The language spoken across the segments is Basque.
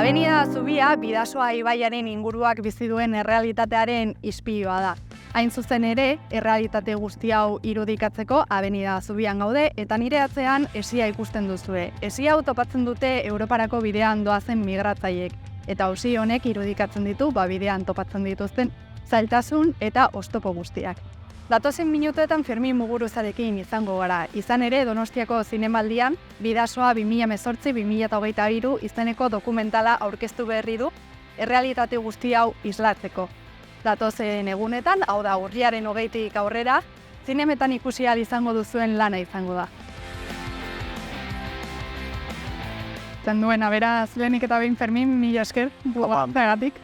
Avenida Zubia Bidasoa ibaiaren inguruak bizi duen errealitatearen ispilua da. Hain zuzen ere, errealitate guzti hau irudikatzeko Avenida Zubian gaude eta nire atzean hesia ikusten duzue. Hesia hau topatzen dute Europarako bidean doazen migratzaileek eta auzi honek irudikatzen ditu bidean topatzen dituzten zailtasun eta oztopo guztiak. Datozen minutuetan Fermin Muguruzarekin izango gara. Izan ere, Donostiako zinemaldian, Bidasoa 2018-2023 izeneko dokumentala aurkeztu berri du, errealitate guzti hau islatzeko. Datozen egunetan, hau da urriaren 20tik aurrera, zinemetan ikusi ahal izango duzuen lana izango da. Zanduena, beraz, lehenik eta behin Fermin, mila esker, guagatik.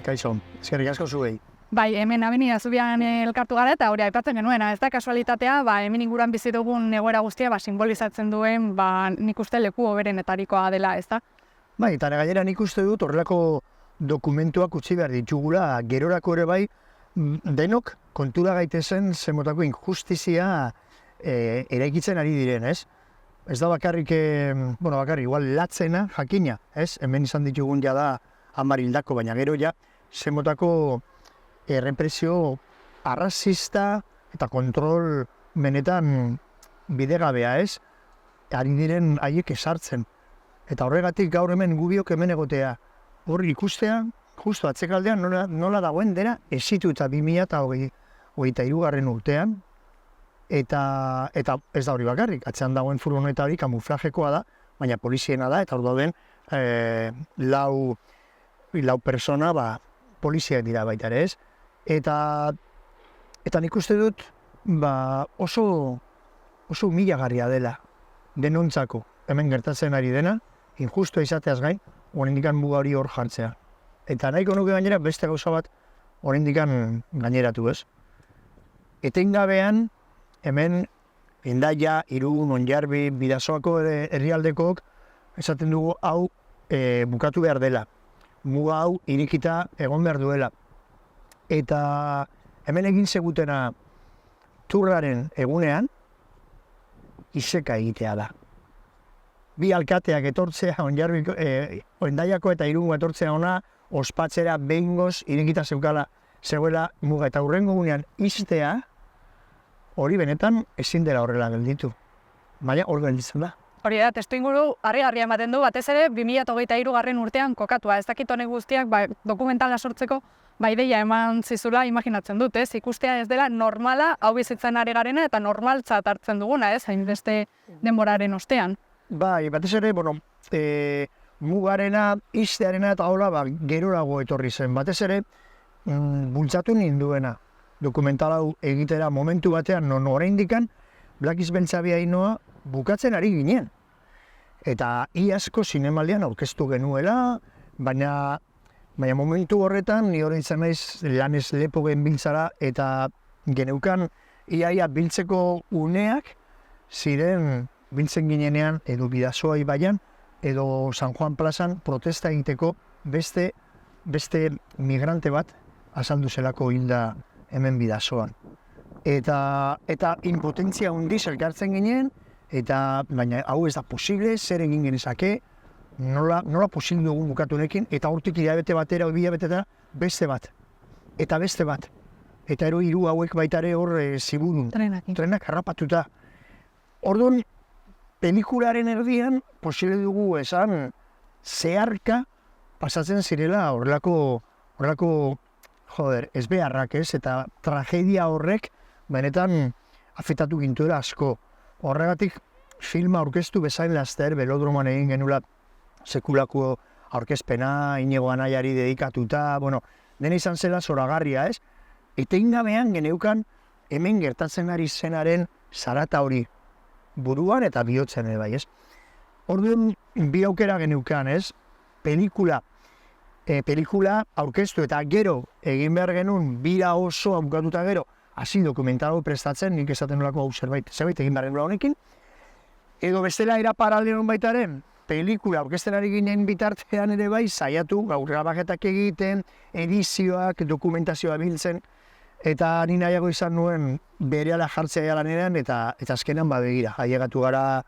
Kaixo, eskerrik asko zuei. Bai, hemen Avenida Zubian elkartu gara eta hori aipatzen genuena, ez da kasualitatea, hemen inguruan bizi dugun egoera guztia simbolizatzen duen, nik uste leku hoberenetarikoa dela, ez da? Bai, eta gainera nik uste dut horrelako dokumentuak utzi behar ditugula, gerorako ere bai, denok kontura gaitezen zemotako injustizia eraikitzen ari diren, ez? Ez da bakarrik, bakarrik, igual latzena, jakina, ez? Hemen izan ditugun da 10 hildako, baina gero ja, zemotako errepresio arrazista eta kontrol benetan bidegabea, ez? Ari diren haiek esartzen. Eta horregatik gaur hemen gubiok hemen egotea. Horri ikustea, justu atzekaldean nola dagoen dena esitu eta 2023 urtean. Eta ez da hori bakarrik, atzean dagoen furgoneta hori kamuflajekoa da, baina poliziena da, eta hor dauden lau persona poliziak dira baita ere, ez? Eta nik uste dut oso humilagarria dela denontzako hemen gertatzen ari dena, injustua izateaz gain, oraindik muga hori hor jartzea. Eta nahiko nuke gainera beste gauza bat oraindik gaineratu, ez? Etengabean hemen Hendaia, Irun, Onjarbi, Bidasoako herrialdekook esaten dugu hau bukatu behar dela. Muga hau irikita egon behar duela. Eta hemen egin zegutena turraren egunean iseka egitea da. Bi alkateak etortzea, Hendaiako eta Irungo etortzea ona, ospatzera behingoz irikita zegoela muga eta hurrengo egunean istea, hori benetan ezin dela horrela gelditu. Baina hor gelditzen da. Hori da, testuinguru harrigarria ematen du, batez ere 2023 urtean kokatua. Ez dakit honek guztiak dokumentala sortzeko ideia eman zizula imaginatzen dut, ez? Ikustea ez dela normala hau bizitzen ari garena eta normaltzat hartzen duguna, ez? Hainbeste denboraren ostean. Bai, batez ere, mugarena, istearena eta hola, gerorago etorri zen. Batez ere, bultzatu ninduena dokumental hau egitera momentu batean, non oraindikan Black Beltzabia Ainoa bukatzen ari ginen. Eta iazko zinemaldian aurkeztu genuela, baina momentu horretan, ni hori izan naiz lanez lepo genbiltzara, eta geneukan iaia biltzeko uneak ziren biltzen ginenean, edo Bidasoa ibaian, edo San Juan plazan protesta egiteko beste migrante bat azaldu zelako hilda hemen Bidasoan. Eta impotentzia hundiz elkartzen ginen, baina hau ez da posible, zer egin genezake, nola posible dugun bukatu honekin, eta hortik hilabete batera, hilabetera, beste bat. Eta beste bat. Eta hiru hauek baitare hor ziburun. Trenak harrapatuta. Orduan, pelikularen erdian, posible dugu esan, zeharka pasatzen zirela horrelako ezbeharrak, ez? Eta tragedia horrek benetan afektatu gintuela asko. Horregatik filma aurkeztu bezain laster, Belodromoan egin genula sekulako aurkezpena, Inigo Anaiari dedikatuta, dena izan zela zoragarria, ez? Eta ingabean geneukan hemen gertatzen ari zenaren zarata hori buruan eta bihotzen ere bai, ez? Orduan bi aukera geneukan, ez? Pelikula aurkeztu eta gero egin behar genuen bira oso bukatuta gero hasi dokumentalo prestatzen, nik esaten nolako hau zerbait egin behar genuen honekin, edo bestela era paraleloan baitaren, pelikula aurkezten ari ginen bitartean ere bai, saiatu gaur grabaketak egiten, edizioak, dokumentazioa biltzen, eta ni nahiago izan nuen berehala jartzea lanean, eta azkenan begira, ailegatu gara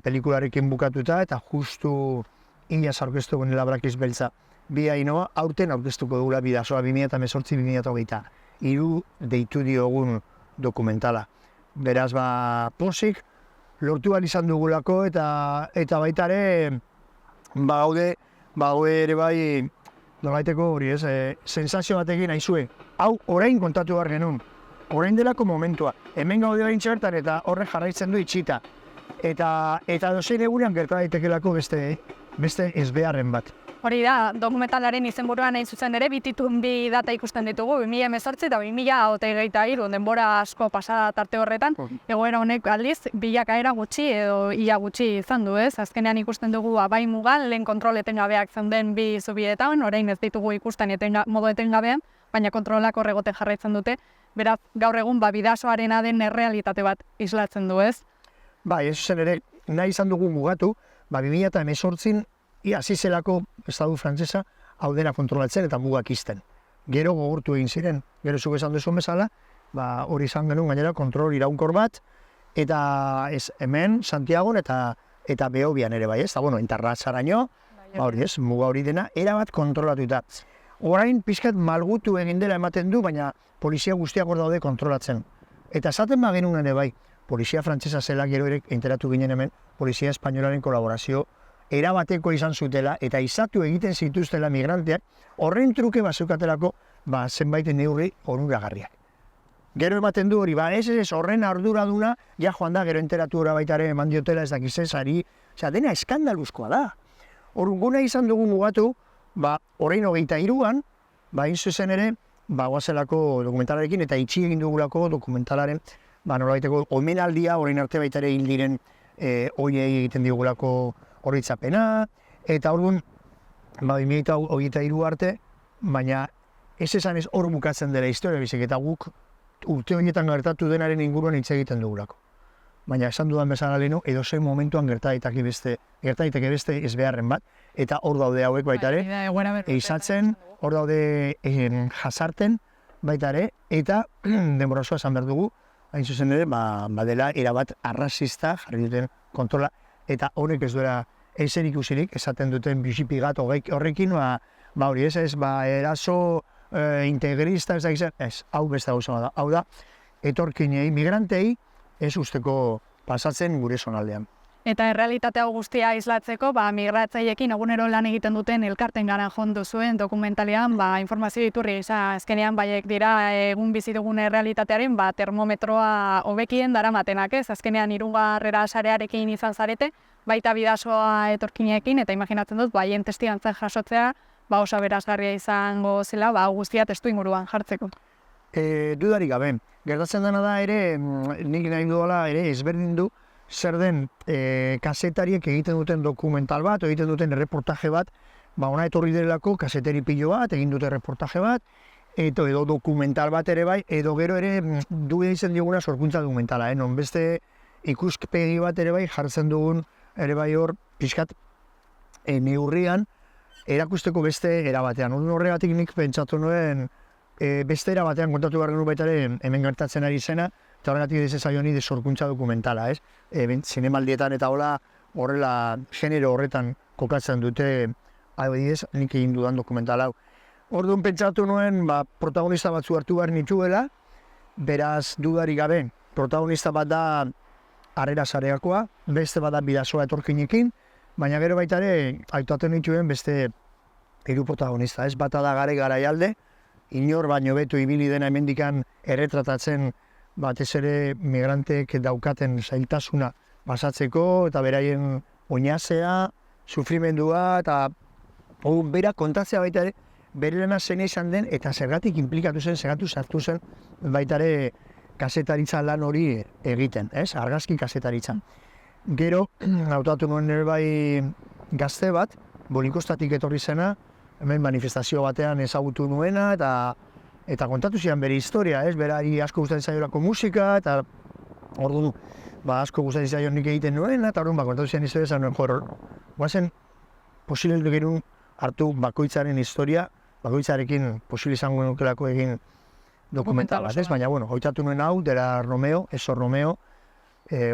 pelikularekin bukatuta, eta justu iaz aurkeztu gonela Blackis beltza bi Ainhoa, aurten aurkeztuko dugula Bidasoa 2018-2023 deitu diogun dokumentala. Beraz, pozik, lortu ahal izan dugulako eta baita ere, gaude ere bai, nolaiteko hori ez, sensazio batekin aizue, hau orain kontatu behar genuen, orain delako momentua, hemen gaude orain txertan eta horrek jarraitzen du itxita. Eta dozein egunean gerta daitekelako beste ezbeharren bat. Hori da, dokumentalaren izenburuan hain zuzen ere, bi data ikusten ditugu, 2018 eta 2023, denbora asko pasada tarte horretan, egoera honek aldiz, bilakaera gutxi edo ia gutxi izan du ez. Azkenean ikusten dugu bai mugan, lehen kontrol etengabeak zeuden bi zubietan, orain ez ditugu ikusten modu etengabean, baina kontrolak horregote jarraitzen dute, beraz, gaur egun Bidasoarena den errealitate bat islatzen du ez. Bai, ez zen ere, nahi izan dugu mugatu, 2018 hasi zelako estadu frantsesa hau dena kontrolatzen eta mugak izten. Gero gogortu egin ziren, gero zuk esan duzun bezala, hori izan genuen gainera kontrol iraunkor bat, eta ez hemen, Santiagon eta Behobian ere bai, ez? Eta bueno, Entarratzaraino, hori ez, muga hori dena, erabat kontrolatuta. Orain pixkat malgutu egin dela ematen du, baina polizia guztiak hor daude kontrolatzen. Eta esaten genuen ere bai, polizia frantsesa zela gero ere enteratu ginen hemen, polizia espainolaren kolaborazio erabateko izan zutela eta izatu egiten zituztela migranteak, horren truke bazukatelako zenbait neurri onuragarriak. Gero ematen du hori, ez horren arduraduna, ja joan da, gero enteratu hori baitare eman diotela ez dakizesari, dena eskandaluzkoa da. Orrun guna izan dugu mugatu, orain 23an, hain zuzen ere, guazelako dokumentalarekin eta itxi egin dugulako dokumentalaren, nolabaiteko omenaldia, orain arte baitare hil diren hoiei egiten digulako horritzapena, eta orduan, 2023 arte, baina ez esan ez hor bukatzen dela historia bizik, eta guk urte horietan gertatu denaren inguruan hitz egiten dugulako. Baina esan dudan bezala lehenu, edozein momentuan gerta daiteke beste ezbeharren bat, eta hor daude hauek baita ere, eizatzen, hor daude jasarten baita ere, eta denborazua esan behar dugu, hain zuzen ere, badela erabat arrazista jarri duten kontrola, eta horrek ez duela ezer ikusirik, esaten duten bizipigat horrekin, hori ez, eraso integrista, ez, hau beste gauza da. Hau da, etorkinei, migrantei, ez usteko pasatzen gure zonaldean. Eta errealitate hau guztia islatzeko, migratzaiekin egunero lan egiten duten elkarten gara jondu zuen dokumentalean, informazio iturri gisa, azkenean baiek dira egun bizi dugun errealitatearen, termometroa hobekien daramatenak ez, azkenean Irungarrera sarearekin izan zarete, baita Bidasoa etorkineekin, eta imaginatzen dut, baien testigantzak jasotzea, oso berazgarria izango zela, guztia testu inguruan jartzeko. Dudarik gabe, gertatzen dena da ere, nik nahi duela ere ezberdin du, zer den kazetariek egiten duten dokumental bat, egiten duten reportaje bat, ona etorri delako kazetari pilo bat, egin dute reportaje bat, edo dokumental bat ere bai, edo gero ere du izan diguna sorkuntza dokumentala, non beste ikuspegi bat ere bai jartzen dugun, ere bai hor, pixkat, neurrian, erakusteko beste erabatean. Horregatik nik pentsatu nuen, beste erabatean kontatu behar genuen baita ere hemen gertatzen ari zena, eta horregatik ez zaioni de sorkuntza dokumentala, ez? Zinemaldietan eta horrela genero horretan kokatzen dute, adibidez, nik egin dudan dokumental hau. Orduan pentsatu nuen, protagonista batzu hartu behar nituela, beraz dudarik gabe, protagonista bat da Harrera Sareakoa, beste bat da Bidasoa etorkinekin, baina gero baita ere, aitaten nituen beste hiru protagonista, ez? Bata da Garaialde, inor baino beto ibili dena hemendikan erretratatzen batez ere migranteek daukaten zailtasuna pasatzeko eta beraien oinazea, sufrimendua eta bera kontatzea baita ere, bere lana zein izan den eta zergatik inplikatu zen, zergatik sartu zen baita ere kazetaritza lan hori egiten, ez? Argazki kazetaritzan. Gero, hautatu nuen ere bai gazte bat, Bolikostatik etorri zena, hemen manifestazio batean ezagutu nuena eta kontatu zian bere historia, ez? Berari asko gustatzen zaiolako musika eta orduan asko gustatzen zaion nik egiten nuena eta orduan kontatu zian historia zan nuen guazen posible gerun hartu bakoitzaren historia, bakoitzarekin posible izango nukelako egin dokumental bat, ez? Baina, hautatu nuen hau, dela Romeo, Romeo,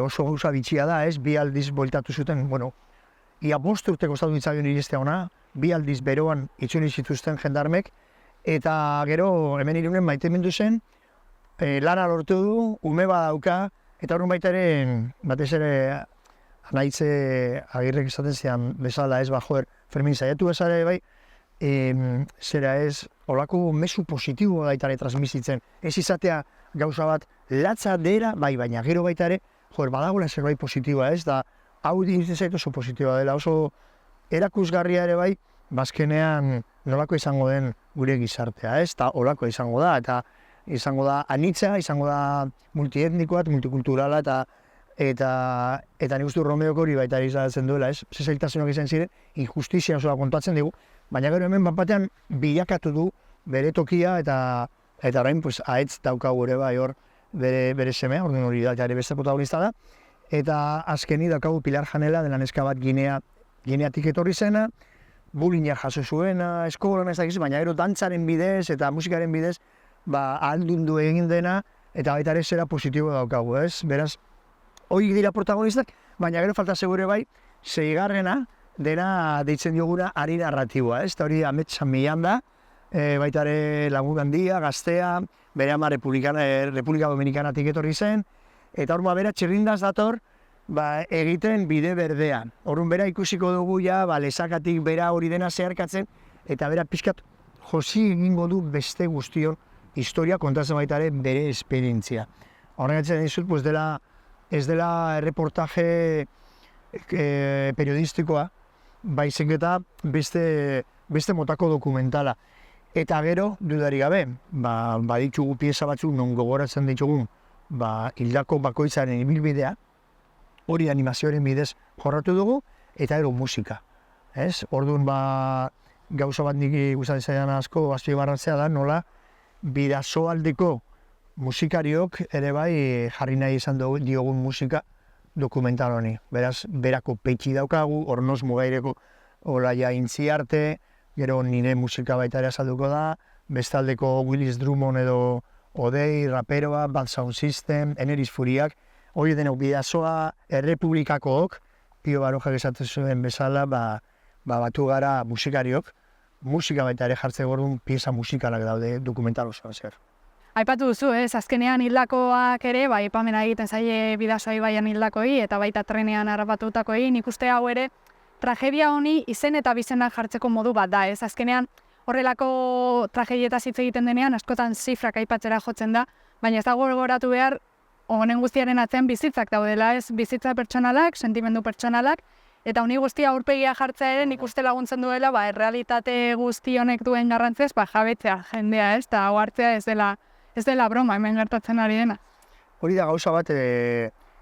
oso gauza bitxia da, ez? Bi aldiz bueltatu zuten, ia 5 urte kostatu ditzaion iristea ona, 2 aldiz beroan itzuli zituzten jendarmek, eta gero hemen Irunen maitemindu zen, lana lortu du, ume badauka, eta horren baita ere, batez ere, Anaitze Agirrek esaten zian bezala ez, joder, Fermin saiatu bezala bai, zera ez, olako mezu positibo baita ere transmisitzen. Ez izatea gauza bat latza dela, bai, baina gero baita ere, joder, badagoela zerbait positiboa ez, da hau ditzen zait oso positiboa dela, oso erakusgarria ere bai, bazkenean nolako izango den gure gizartea ez, eta olako izango da, eta izango da anitza, izango da multietnikoa, multikulturala, eta nik uste Romeok hori baita izatzen duela, ez? Zailtasunak izan ziren, injustizia osoa kontatzen digu, baina gero hemen batean bilakatu du bere tokia eta orain pues ahetz daukagu ere bai hor bere semea, orduan hori da ere beste protagonista da, eta azkeni daukagu Pilar Janela dela neska bat Gineatik etorri zena, bullyinga jaso zuena, eskolan ez dakiz, baina gero dantzaren bidez eta musikaren bidez ahaldundu egin dena, eta baita ere zera positibo daukagu, ez? Beraz, hori dira protagonistak, baina gero falta segure bai, 6. dena deitzen dioguna ari narratiboa, ez? Eta hori Amets San Millan da, baita ere lagun handia, gaztea, bere ama Republika Dominikanatik etorri zen, eta hor bera txirrindaz dator, egiten bide berdean. Horren bera ikusiko dugu ja, lesakatik bera hori dena zeharkatzen, eta bera pixkat josi egingo du beste guztion historia kontatzen baita ere bere esperientzia. Horregatzen dizut, pues ez dela erreportaje periodistikoa, baizik eta beste motako dokumentala. Eta gero, dudari gabe, baditugu pieza batzuk non gogoratzen ditugun, hildako bakoitzaren ibilbidea, hori animazioaren bidez jorratu dugu, eta gero musika. Orduan gauza bat nik gustatzen zaidan asko azpimarratzea da, nola bidasoaldeko musikariok ere bai jarri nahi izan diogun musika dokumental honi. Beraz, berako peitxi daukagu, Ornoz Mugaireko Olaia Intziarte, gero nire musika baita ere azalduko da, bestaldeko Willis Drummond edo Odei, raperoa, Bad Sound System, Eneris Furiak, hori denok bidazoa errepublikakook, Pio Barojak esaten zuen bezala, batu gara musikariok, musika baita ere jartze gorun pieza musikalak daude dokumental osoa zer. Aipatu duzu, azkenean hildakoak ere, aipamena egiten zaie Bidasoa ibaian hildakoi eta baita trenean harrapatutakoei, nik uste hau ere tragedia honi izen eta bizenak jartzeko modu bat da, azkenean horrelako tragedietaz hitz egiten denean askotan zifrak aipatzera jotzen da, baina ez dago gogoratu behar honen guztiaren atzean bizitzak daudela, bizitza pertsonalak, sentimendu pertsonalak, eta honi guztia aurpegia jartzea ere nik uste laguntzen duela, errealitate guzti honek duen garrantzez, jabetzea jendea, eta hau hartzea ez dela broma, hemen gertatzen ari dena. Hori da gauza bat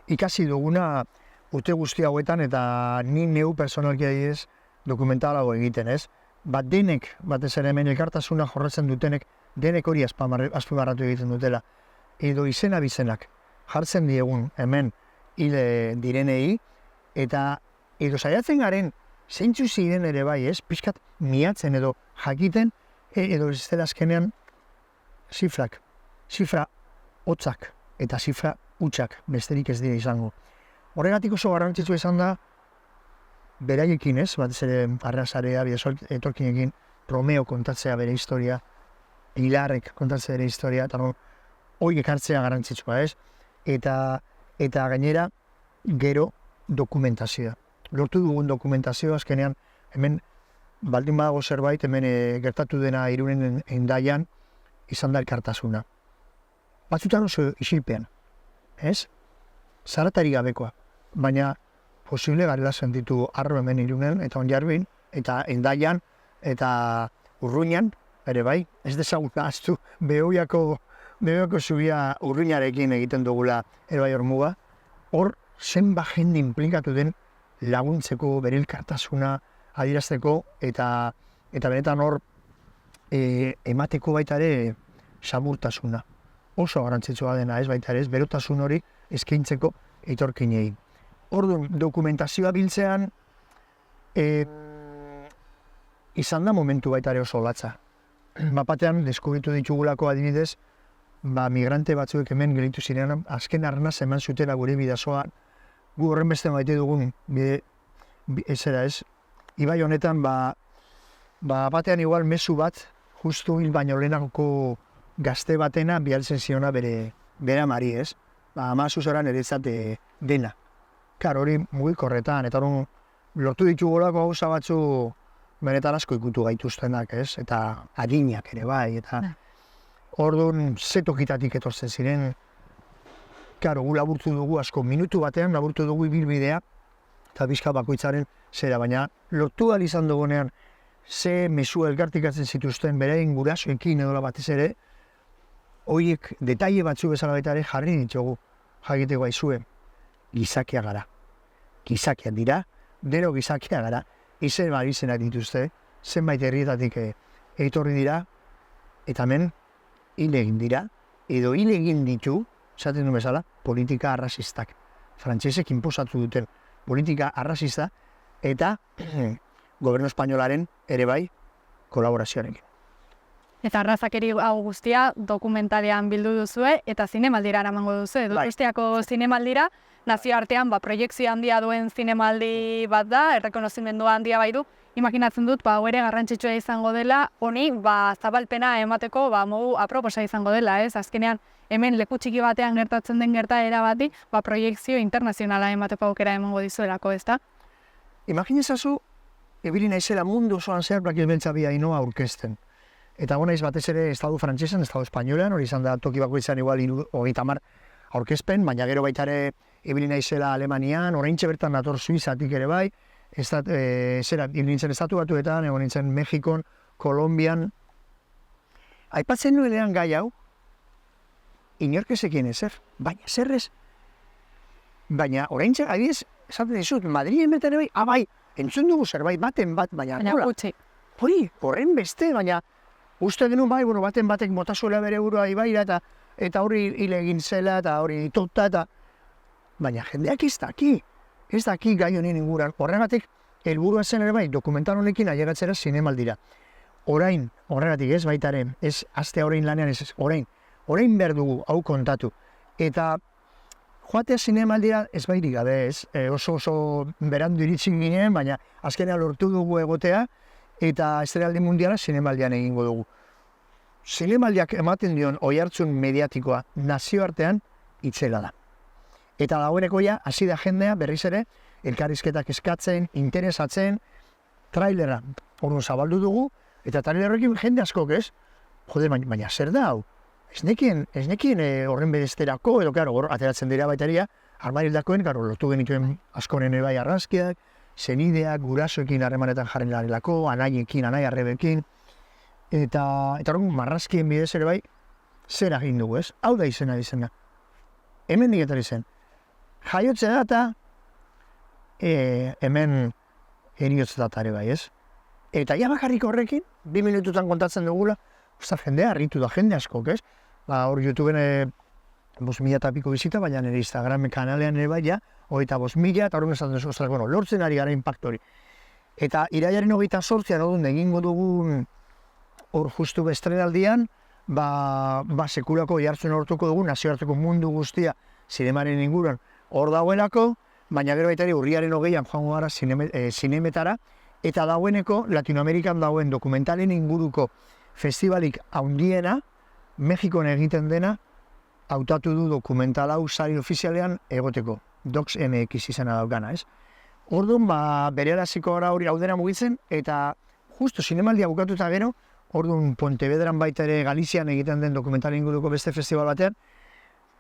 ikasi duguna urte guzti hauetan, eta ni neu personalki adibidez dokumentalago egiten, ez? Denek, batez ere hemen elkartasuna jorratzen dutenek, denek hori azpimarratu egiten dutela. Edo izena bizenak jartzen diegun hemen hile direnei, eta edo saiatzen garen zeintzu ziren ere bai, ez? Pixkat miatzen edo jakiten, edo ez dela azkenean zifra hotzak eta zifra hutsak besterik ez dira izango. Horregatik oso garrantzitsua izan da, beraiekin ez, batez ere Arrasarea, Bidasoa etorkinekin, Romeo kontatzea bere historia, Hilarrek kontatzea bere historia, eta hori ekartzea garrantzitsua ez, eta gainera gero dokumentazioa. Lortu dugun dokumentazioa azkenean, hemen baldin badago zerbait, hemen gertatu dena Irunen Hendaian, izan da elkartasuna. Batzutan oso isilpean, ez? Zaratari gabekoa, baina posible garela sentitu Arro hemen Irunen, eta Onjarbin, eta Hendaian, eta Urruñan, ere bai, ez dezagun ahaztu Behoiako zubia Urruñarekin egiten dugula ere bai hor muga, hor zenba jende implikatu den laguntzeko, bere elkartasuna adierazteko, eta benetan hor emateko baita ere samurtasuna. Oso garrantzitsua dena ez baita ere, berotasun hori eskaintzeko etorkinei. Orduan, dokumentazioa biltzean izan da momentu baita ere oso latza. Bapatean, deskubritu ditugulako adibidez, migrante batzuek hemen gelitu ziren, azken arnaz eman zutela gure bidazoan, gu horren beste maite dugun ibai honetan, batean igual mezu bat, justu hil baino lehenako gazte batena bialtzen ziona bere amari, ez? Ama zuzora niretzat dena. Kar, hori mugikorretan, eta hori lortu ditugolako gauza batzu benetan asko ikutu gaituztenak, ez? Eta adinak ere bai, eta orduan zetokitatik etortzen ziren. Karo, gu laburtu dugu asko, minutu batean laburtu dugu ibilbidea, eta bizka bakoitzaren zera, baina lortu ahal izan dugunean, ze mezu elkartikatzen zituzten beraien gurasoekin edola batez ere, horiek detaile batzu bezala baita ere jarri ditugu, jakiteko aizue, gizakia gara. Gizakiak dira, dero gizakia gara, izen izenak dituzte, zenbait herrietatik etorri dira, eta hemen hil egin dira, edo hil egin ditu, esaten du bezala, politika arrazistak. Frantsesek inposatu duten politika arrazista, eta gobernu espainolaren ere bai kolaborazioarekin. Eta arrazakeri hau guztia dokumentalean bildu duzue eta zinemaldira eramango duzue. Donostiako zinemaldira, nazioartean proiekzio handia duen zinemaldi bat da, errekonozimendua handia bai du. Imaginatzen dut, hau ere garrantzitsua izango dela, honi zabalpena emateko modu aproposa izango dela, ez? Azkenean, hemen leku txiki batean gertatzen den gertaera bati, proiekzio internazionala emateko aukera emango dizuelako, ezta? Imaginazazu, ebili naizela mundu osoan zehar Black Beltza bi Ainhoa aurkezten. Eta naiz batez ere estadu frantsesan, estadu espainolean, hori izan da toki bakoitzan igual 30 aurkezpen, baina gero baita ere ibili naizela Alemanian, oraintxe bertan nator Suizatik ere bai, ibili nintzen estatu batuetan, egon nintzen Mexikon, Kolombian. Aipatzen nuenean gai hau, inork ezekien ezer, baina zerrez. Baina oraintxe, adibidez, esaten dizut, Madrilen bertan ere bai, bai, entzun dugu zerbait baten bat, baina gutxi. Hori, horren beste, baina uste genuen bai, baten batek motazuela bere burua ibaira, eta hori hile egin zela, eta hori ditota, eta... Baina jendeak ez daki gai honen inguran. Horregatik, helburua zen ere bai, dokumental honekin ailegatzera zinemaldira. Horregatik ez baitaren, ez aste orain lanean ez, orain behar dugu hau kontatu. Eta joatea zinemaldira ez bairik gabe ez, oso berandu iritsin ginen, baina azkenean lortu dugu egotea, eta estrellaldi mundiala zinemaldian egingo dugu. Zinemaldiak ematen dion oihartzun mediatikoa nazioartean itzela da. Eta dagoeneko hasi da jendea berriz ere, elkarrizketak eskatzen, interesatzen, trailera orduan zabaldu dugu, eta trailerrekin jende askok ez, jode, baina zer da hau? Ez nekien horren beresterako, edo hor ateratzen dira baitaria, armarildakoen, lortu genituen askoren bai arrazkiak, zenideak, gurasoekin harremanetan jarren larelako, anaiekin, anai arrebekin, eta horren marrazkien bidez ere bai, zer egin dugu ez? Hau da izena. Hemen digetari zen. Jaiotze data, hemen eriotze data ere bai ez? Eta bakarrik horrekin, 2 minututan kontatzen dugula, jendea harritu da, jende askok ez? Hor YouTubeen 5.000 eta piko bizita, baina nire Instagram kanalean ere bai, 25.000, eta horren esaten zuzak, lortzen ari gara impacto hori. Eta irailaren 28an odun egingo dugun hor justu bestrenaldian, sekulako jartzen hortuko dugu, nazioarteko mundu guztia zinemaren inguruan hor dagoenako, baina gero baita ere urriaren 20an joango gara zinemetara, eta dagoeneko Latinoamerikan dagoen dokumentalen inguruko festivalik handiena, Mexikon egiten dena, hautatu du dokumental hau sari ofizialean egoteko, Docs MX izena daukana, ez? Orduan, berearaziko gara hori haudera mugitzen, eta justo zinemaldia bukatuta gero, orduan Pontevedran baita ere Galizian egiten den dokumentalen inguruko beste festival batean,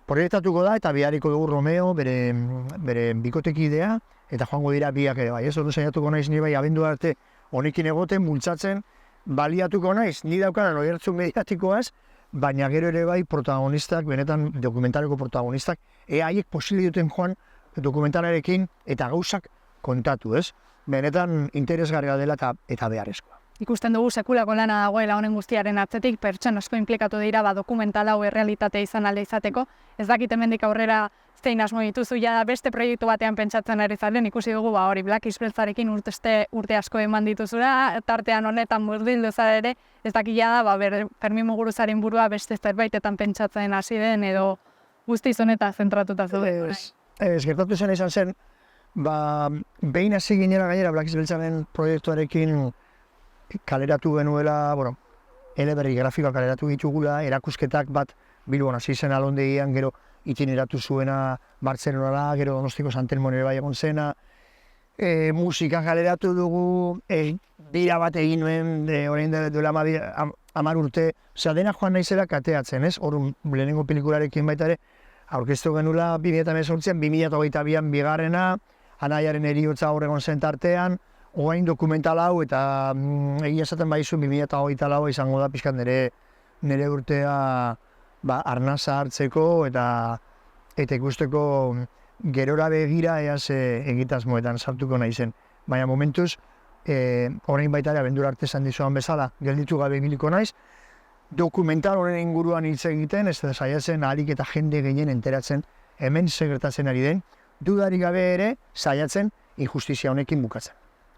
proiektatuko da eta bihariko dugu Romeo, bere bikotekidea, eta joango dira biak ere bai. Ez orduan saiatuko naiz ni bai abendu arte honekin egoten, bultzatzen, baliatuko naiz, ni daukanan oihartzun mediatikoaz, baina gero ere bai protagonistak, benetan dokumentaleko protagonistak, haiek posible duten joan dokumentalarekin eta gauzak kontatu, ez? Benetan interesgarria dela eta beharrezkoa. Ikusten dugu sekulako lana dagoela honen guztiaren atzetik, pertsona asko inplikatu dira dokumental hau errealitatea izan alde izateko. Ez dakit hemendik aurrera zein asmo dituzu beste proiektu batean pentsatzen ari zaren, ikusi dugu hori Black Beltzarekin urte asko eman dituzula, tartean honetan murdildu ere, ez dakila da Fermin Muguruzaren burua beste zerbaitetan pentsatzen hasi den edo guztiz honetaz zentratuta zuen. Ez, gertatu izan zen, behin hasi ginera gainera Blakiz Beltzaren proiektuarekin kaleratu genuela, eleberri grafikoak kaleratu ditugula, erakusketak bat Bilbon hasi zen Alondegian, gero itineratu zuena Bartzelonara, gero Donostiko Santelmon ere bai egon zena, musika kaleratu dugu, bira bat egin nuen, orain duela 10 urte, dena joan naizela kateatzen, ez? Hor lehenengo pelikularekin baita ere, aurkeztu genula 2018an, 2022an bigarrena, anaiaren heriotza hor egon zen tartean, orain dokumental hau eta egia esaten baizu 2024 izango da pixkat nire urtea arnasa hartzeko eta ikusteko gerora begira eaz egitasmoetan sartuko naizen. Baina momentuz, orain baita ere abendura arte esan dizuan bezala, gelditu gabe ibiliko naiz, dokumental horren inguruan hitz egiten, ez da saiatzen ahalik eta jende gehien enteratzen hemen zer gertatzen ari den, dudarik gabe ere saiatzen injustizia honekin bukatzen.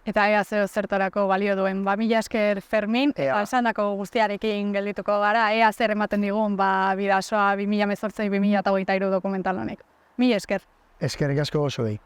Eta ea zertarako balio duen, mila esker Fermin, esandako guztiarekin geldituko gara, ea zer ematen digun Bidasoa 2018-2023 dokumental honek. Mila esker. Eskerrik asko osoei.